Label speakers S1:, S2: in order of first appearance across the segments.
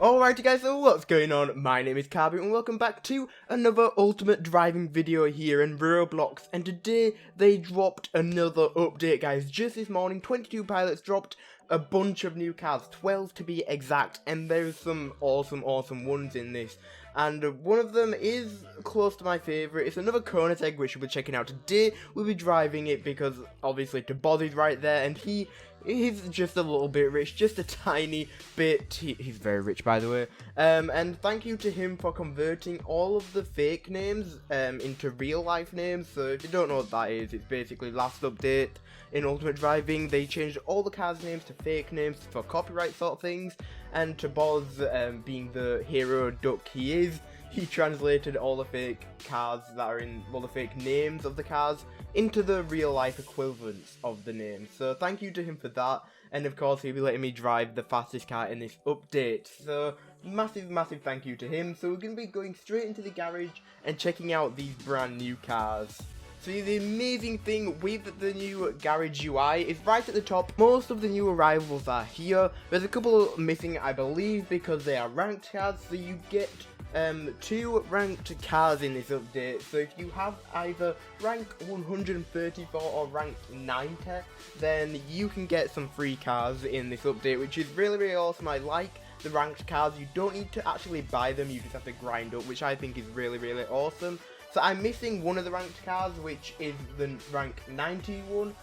S1: Alrighty guys, so what's going on? My name is Carboom and welcome back to another ultimate driving video here in Roblox, and today they dropped another update guys. Just this morning 22 Pilots dropped a bunch of new cars, 12 to be exact, and there's some awesome ones in this. And one of them is close to my favourite. It's another Cronus egg which we'll be checking out today. We'll be driving it because obviously Tabozzy's right there and he's just a little bit rich, just a tiny bit. He's very rich, by the way. And thank you to him for converting all of the fake names into real life names. So if you don't know what that is, it's basically last update in Ultimate Driving. They changed all the cars' names to fake names for copyright sort of things. And to Boz, being the hero duck he is, he translated all the fake cars that are in, well, the fake names of the cars into the real life equivalents of the names. So thank you to him for that, and of course he'll be letting me drive the fastest car in this update. So massive thank you to him. So we're going to be going straight into the garage and checking out these brand new cars. So the amazing thing with the new garage UI is right at the top, most of the new arrivals are here. There's a couple missing, I believe, because they are ranked cars, so you get 2 ranked cars in this update. So if you have either rank 134 or rank 90, then you can get some free cars in this update, which is really awesome. I like the ranked cars. You don't need to actually buy them, you just have to grind up, which I think is really awesome. So I'm missing one of the ranked cars, which is the rank 91,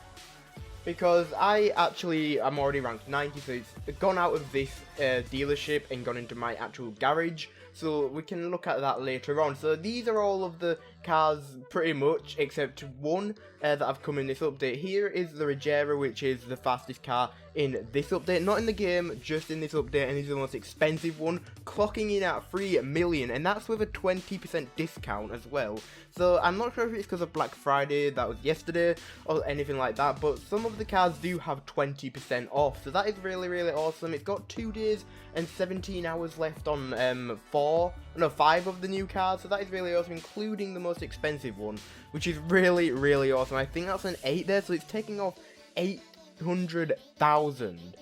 S1: because I'm already ranked 90, so it's gone out of this dealership and gone into my actual garage. So we can look at that later on. So these are all of the cars pretty much, except one that have come in this update. Here is the Regera, which is the fastest car in this update. Not in the game, just in this update, and it's the most expensive one, clocking in at 3 million, and that's with a 20% discount as well. So I'm not sure if it's because of Black Friday, that was yesterday, or anything like that, but some of the cars do have 20% off, so that is really awesome. It's got 2 days and 17 hours left on 5 of the new cars, so that is really awesome, including the most expensive one, which is really awesome. I think that's an 8 there, so it's taking off 800,000.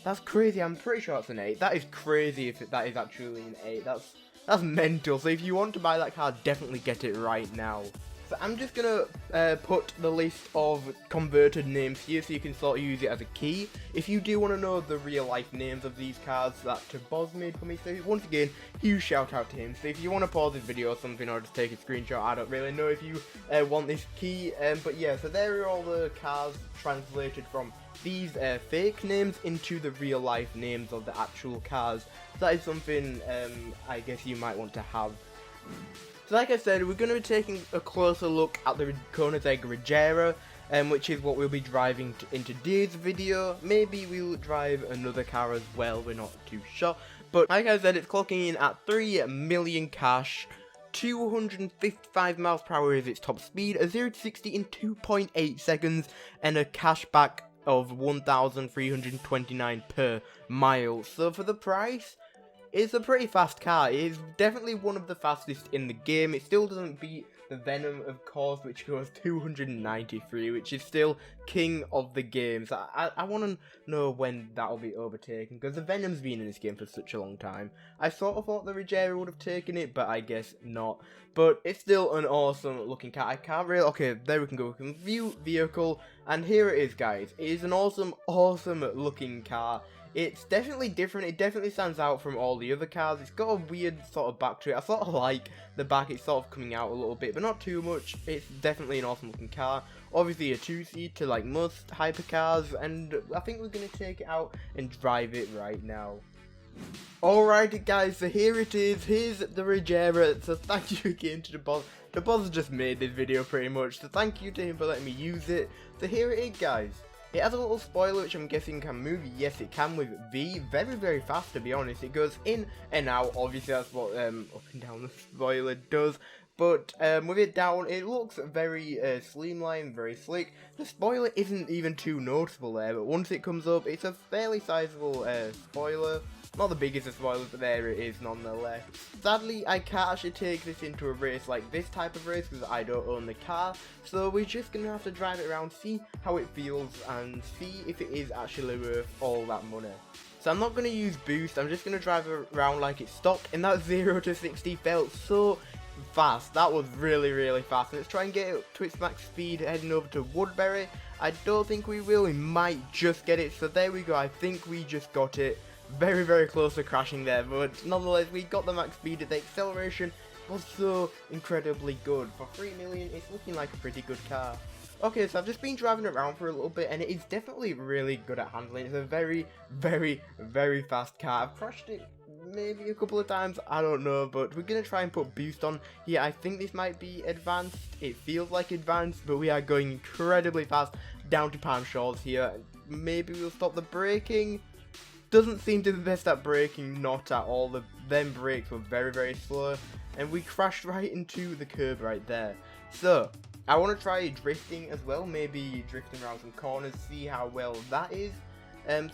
S1: That's crazy. I'm pretty sure it's an 8. That is crazy if that is actually an 8. That's mental. So if you want to buy that car, definitely get it right now. So I'm just gonna put the list of converted names here so you can sort of use it as a key. If you do want to know the real life names of these cars that Boz made for me, so once again, huge shout out to him. So if you want to pause this video or something, or just take a screenshot, I don't really know if you want this key, but yeah, so there are all the cars translated from these fake names into the real life names of the actual cars. So that is something I guess you might want to have. So like I said, we're going to be taking a closer look at the Cronus egg Regera, which is what we'll be driving in today's video. Maybe we'll drive another car as well, we're not too sure. But like I said, it's clocking in at 3 million cash, 255 miles per hour is its top speed, a 0 to 60 in 2.8 seconds, and a cashback of 1,329 per mile. So for the price, it's a pretty fast car. It is definitely one of the fastest in the game. It still doesn't beat the Venom, of course, which goes 293, which is still king of the game. So I want to know when that'll be overtaken, because the Venom's been in this game for such a long time. I sort of thought the Regera would have taken it, but I guess not. But it's still an awesome looking car. I can't really... Okay, there we can go. We can view vehicle, and here it is, guys. It is an awesome looking car. It's definitely different. It definitely stands out from all the other cars. It's got a weird sort of back to it. I sort of like the back. It's sort of coming out a little bit, but not too much. It's definitely an awesome looking car. Obviously a 2-seater like most hypercars, and I think we're going to take it out and drive it right now. Alrighty guys, so here it is. Here's the Regera. So thank you again to the Boz. The Boz just made this video pretty much, so thank you to him for letting me use it. So here it is, guys. It has a little spoiler which I'm guessing can move. Yes, it can with V. Very fast, to be honest. It goes in and out. Obviously, that's what up and down the spoiler does. But with it down, it looks very streamlined, very slick. The spoiler isn't even too noticeable there, but once it comes up, it's a fairly sizable spoiler. Not the biggest of spoilers, but there it is nonetheless. Sadly, I can't actually take this into a race like this type of race because I don't own the car, so we're just going to have to drive it around, see how it feels, and see if it is actually worth all that money. So I'm not going to use boost, I'm just going to drive around like it's stock, and that 0 to 60 felt so fast. That was really fast. Let's try and get it to its max speed heading over to Woodbury. I don't think we will, we might just get it, so there we go. I think we just got it. Very close to crashing there, but nonetheless we got the max speed. The acceleration was so incredibly good. For 3 million, it's looking like a pretty good car. Okay, so I've just been driving around for a little bit, and it is definitely really good at handling. It's a very fast car. I've crashed it maybe a couple of times, I don't know, but we're going to try and put boost on here. I think this might be advanced. It feels like advanced, but we are going incredibly fast down to Palm Shores here. Maybe we'll stop the braking. Doesn't seem to be the best at braking, not at all. Them brakes were very slow, and we crashed right into the curb right there. So I want to try drifting as well, maybe drifting around some corners, see how well that is.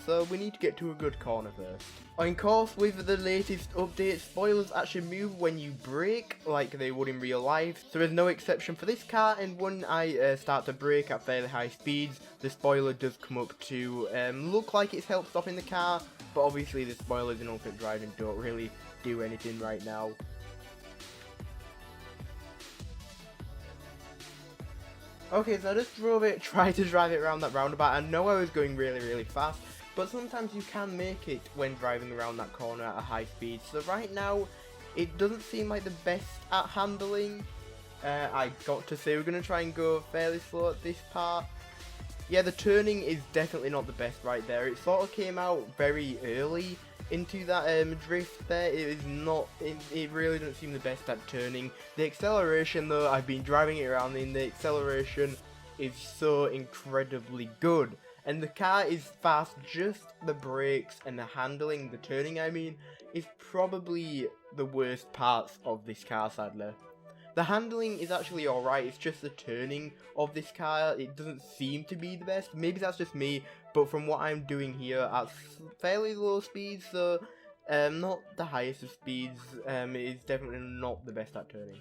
S1: So we need to get to a good corner first. On course, with the latest update, spoilers actually move when you brake, like they would in real life. So there's no exception for this car, and when I start to brake at fairly high speeds, the spoiler does come up to look like it's helped stopping the car, but obviously the spoilers in ultimate driving don't really do anything right now. Okay, so I just tried to drive it around that roundabout. I know I was going really fast, but sometimes you can make it when driving around that corner at a high speed. So right now, it doesn't seem like the best at handling. I got to say we're going to try and go fairly slow at this part. Yeah, the turning is definitely not the best right there. It sort of came out very early into that drift there. It is not, it really doesn't seem the best at turning. The acceleration though, I've been driving it around and the acceleration is so incredibly good. And the car is fast, just the brakes and the handling, the turning I mean, is probably the worst parts of this car sadly. The handling is actually alright, it's just the turning of this car, it doesn't seem to be the best. Maybe that's just me, but from what I'm doing here at fairly low speeds, so not the highest of speeds, it is definitely not the best at turning.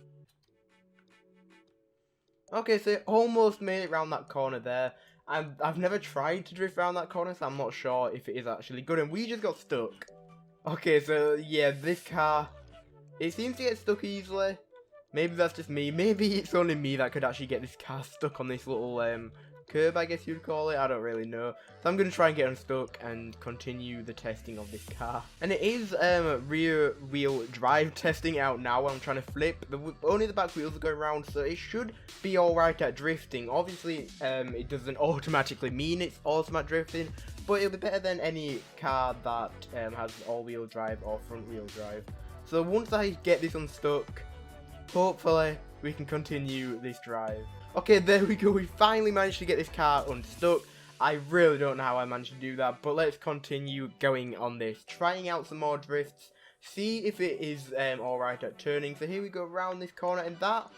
S1: Okay, so it almost made it around that corner there. I've never tried to drift around that corner, so I'm not sure if it is actually good, and we just got stuck. Okay, so yeah, this car, it seems to get stuck easily. Maybe that's just me. Maybe it's only me that could actually get this car stuck on this little curb, I guess you'd call it. I don't really know. So I'm going to try and get unstuck and continue the testing of this car. And it is rear wheel drive testing out now. I'm trying to flip. Only the back wheels are going around, so it should be alright at drifting. Obviously, it doesn't automatically mean it's awesome at drifting, but it'll be better than any car that has all-wheel drive or front-wheel drive. So once I get this unstuck, hopefully we can continue this drive. Okay, there we go. We finally managed to get this car unstuck. I really don't know how I managed to do that, but let's continue going on this, trying out some more drifts, see if it is alright at turning. So here we go around this corner, and that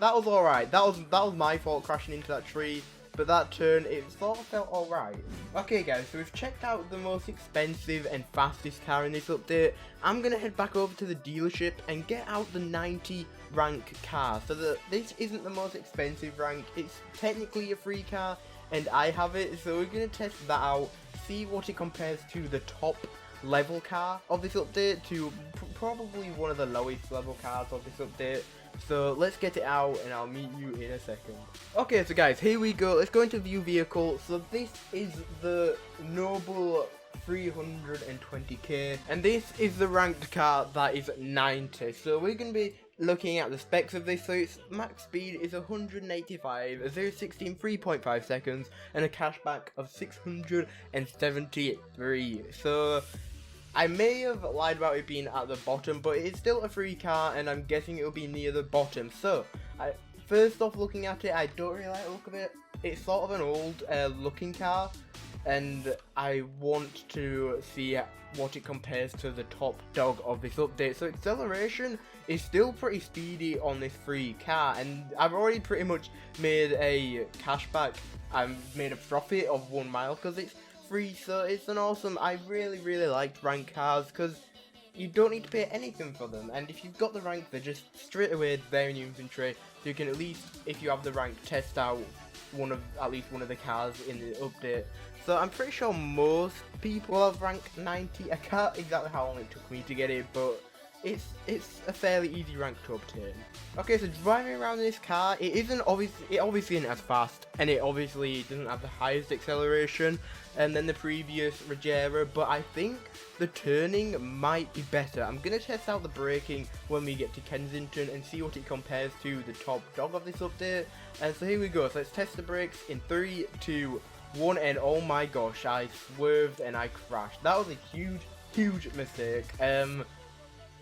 S1: was alright. That was my fault crashing into that tree. But that turn, it sort of felt alright. Okay guys, so we've checked out the most expensive and fastest car in this update. I'm going to head back over to the dealership and get out the 90 rank car. So this isn't the most expensive rank, it's technically a free car and I have it. So we're going to test that out, see what it compares to the top level car of this update, to probably one of the lowest level cars of this update. So let's get it out and I'll meet you in a second. Okay, so guys, here we go. Let's go into view vehicle. So this is the Noble 320k and this is the ranked car that is 90. So we're going to be looking at the specs of this. So its max speed is 185, a 0-60 in 3.5 seconds and a cashback of 673. So I may have lied about it being at the bottom, but it's still a free car, and I'm guessing it'll be near the bottom. So, first off, looking at it, I don't really like the look of it. It's sort of an old looking car, and I want to see what it compares to the top dog of this update. So acceleration is still pretty speedy on this free car, and I've already pretty much made a cashback. I've made a profit of 1 mile because it's free, so it's an awesome. I really liked ranked cars because you don't need to pay anything for them, and if you've got the rank, they're just straight away there in your inventory, so you can at least, if you have the rank, test out at least one of the cars in the update. So I'm pretty sure most people have rank 90. I can't exactly how long it took me to get it, but it's a fairly easy rank to obtain. Okay, so driving around in this car, it obviously isn't as fast, and it obviously doesn't have the highest acceleration than the previous Regera, but I think the turning might be better. I'm gonna test out the braking when we get to Kensington and see what it compares to the top dog of this update. And so here we go. So let's test the brakes in 3, 2, 1, and oh my gosh, I swerved and I crashed. That was a huge mistake.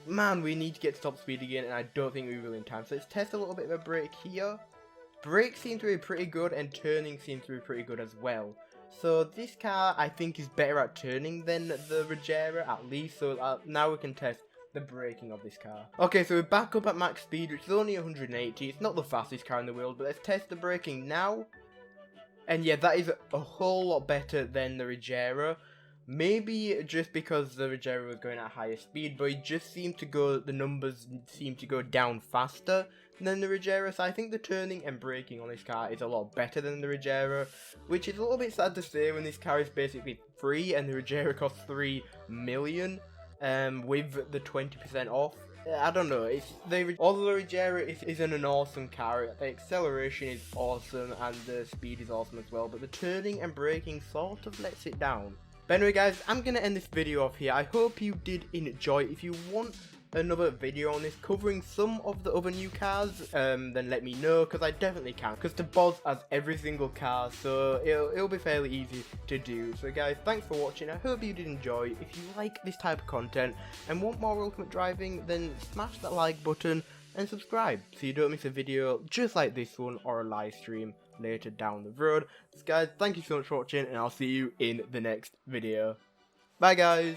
S1: Man, we need to get to top speed again, and I don't think we will in time. So let's test a little bit of a brake here. Brakes seem to be pretty good, and turning seems to be pretty good as well. So this car, I think, is better at turning than the Regera, at least. So now we can test the braking of this car. Okay, so we're back up at max speed, which is only 180. It's not the fastest car in the world, but let's test the braking now. And yeah, that is a whole lot better than the Regera. Maybe just because the Regera was going at higher speed, but the numbers seem to go down faster than the Regera, so I think the turning and braking on this car is a lot better than the Regera, which is a little bit sad to say when this car is basically free and the Regera costs 3 million, with the 20% off. I don't know, although the Regera isn't an awesome car, the acceleration is awesome and the speed is awesome as well, but the turning and braking sort of lets it down. But anyway guys, I'm going to end this video off here. I hope you did enjoy. If you want another video on this covering some of the other new cars, then let me know, because I definitely can. Because the boss has every single car, so it'll be fairly easy to do. So guys, thanks for watching. I hope you did enjoy. If you like this type of content and want more Ultimate Driving, then smash that like button and subscribe so you don't miss a video just like this one or a live stream later down the road. So guys, thank you so much for watching, and I'll see you in the next video. Bye guys!